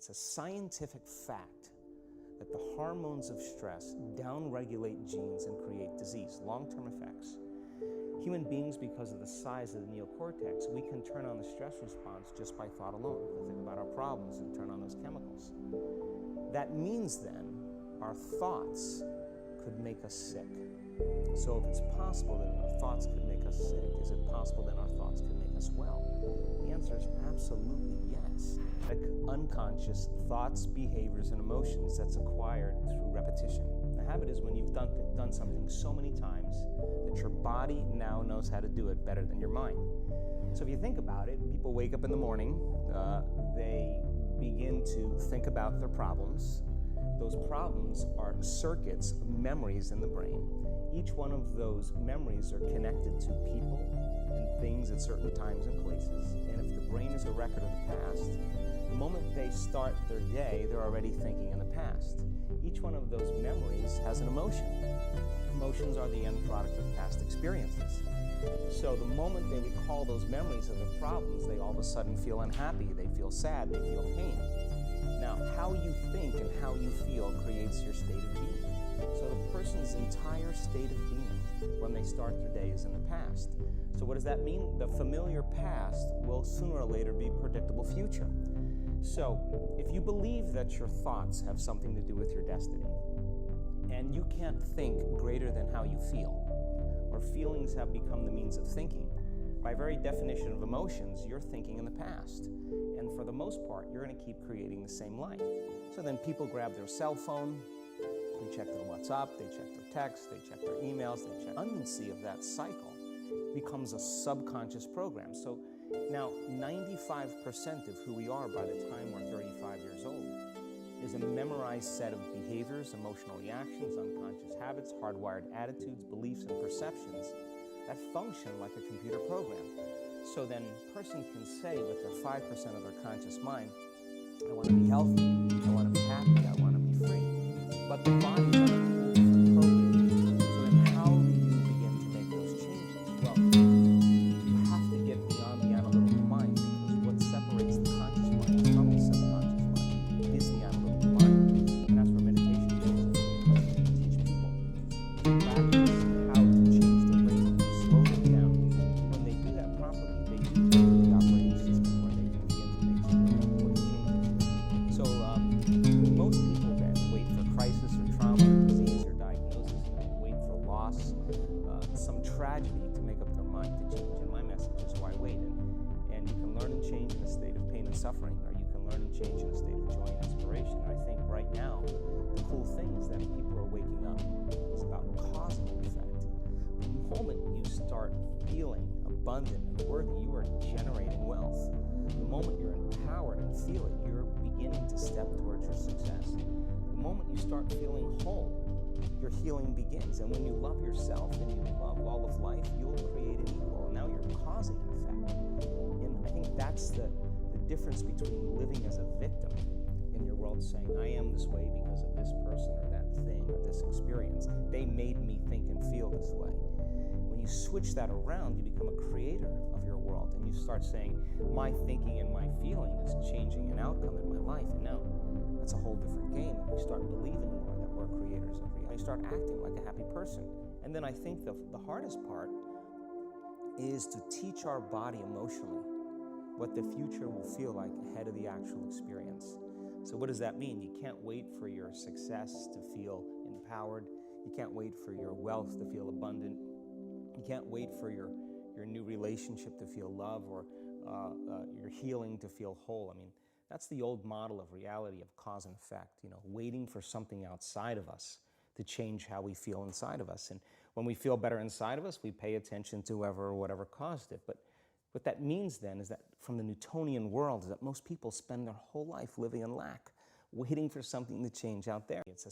It's a scientific fact that the hormones of stress downregulate genes and create disease, long-term effects. Human beings, because of the size of the neocortex, we can turn on the stress response just by thought alone. We think about our problems and turn on those chemicals. That means then our thoughts could make us sick. So if it's possible that our thoughts could make us sick, is it possible that our thoughts could make us well? The answer is absolutely yes. Unconscious thoughts, behaviors, and emotions that's acquired through repetition. The habit is when you've done something so many times that your body now knows how to do it better than your mind. So if you think about it, people wake up in the morning, they begin to think about their problems. Those problems are circuits, memories in the brain. Each one of those memories are connected to people and things at certain times and places. And if the brain is a record of the past, the moment they start their day, they're already thinking in the past. Each one of those memories has an emotion. Emotions are the end product of past experiences. So the moment they recall those memories of their problems, they all of a sudden feel unhappy, they feel sad, they feel pain. Now, how you think and how you feel creates your state of being. So the person's entire state of being when they start their day is in the past. So what does that mean? The familiar past will sooner or later be a predictable future. So if you believe that your thoughts have something to do with your destiny, and you can't think greater than how you feel, or feelings have become the means of thinking, by very definition of emotions, you're thinking in the past. And for the most part, you're going to keep creating the same life. So then people grab their cell phone, they check their WhatsApp, they check their texts, they check their emails, they check. The redundancy of that cycle becomes a subconscious program. So now 95% of who we are by the time we're 35 years old is a memorized set of behaviors, emotional reactions, unconscious habits, hardwired attitudes, beliefs, and perceptions that function like a computer program. So then a person can say with their 5% of their conscious mind, I want to be healthy, I want to be happy, I want to be free. But the body's on a whole different program. So then how do you begin to make those changes? Well, you have to get beyond the analytical mind, because what separates the conscious mind from the subconscious mind is the analytical mind. And that's where meditation goes. To teach people to practice how to change their brain, slow them down. When they do that properly, they do get to the operating system where they can begin to make some important changes. So most people then wait for crisis or trauma or disease or diagnosis, wait for loss, some tragedy to make up their mind to change. And my message is why wait? And you can learn and change in a state of pain and suffering, or you can learn and change in a state of joy and inspiration. And I think right now, the cool thing is that people are waking up. It's about cause and effect. The moment you start feeling abundant and worthy, you are generating wealth. The moment you're empowered and feel it, you're beginning to step towards your success. The moment you start feeling whole, your healing begins. And when you love yourself and you love all of life, you'll create an equal. And now you're causing an effect. And I think that's the difference between living as a victim in your world, saying, I am this way because of this person or that thing or this experience. They made me think and feel this way. When you switch that around, you become a creator of your world, and you start saying, my thinking and my feeling is changing an outcome in my life. And now that's a whole different game. And we start believing more that we're creators of reality. You start acting like a happy person. And then I think the hardest part is to teach our body emotionally what the future will feel like ahead of the actual experience. So what does that mean? You can't wait for your success to feel empowered. You can't wait for your wealth to feel abundant. You can't wait for your new relationship to feel love, or your healing to feel whole. I mean, that's the old model of reality, of cause and effect, waiting for something outside of us to change how we feel inside of us. And when we feel better inside of us, we pay attention to whoever or whatever caused it. But what that means then is that from the Newtonian world is that most people spend their whole life living in lack, waiting for something to change out there. It's a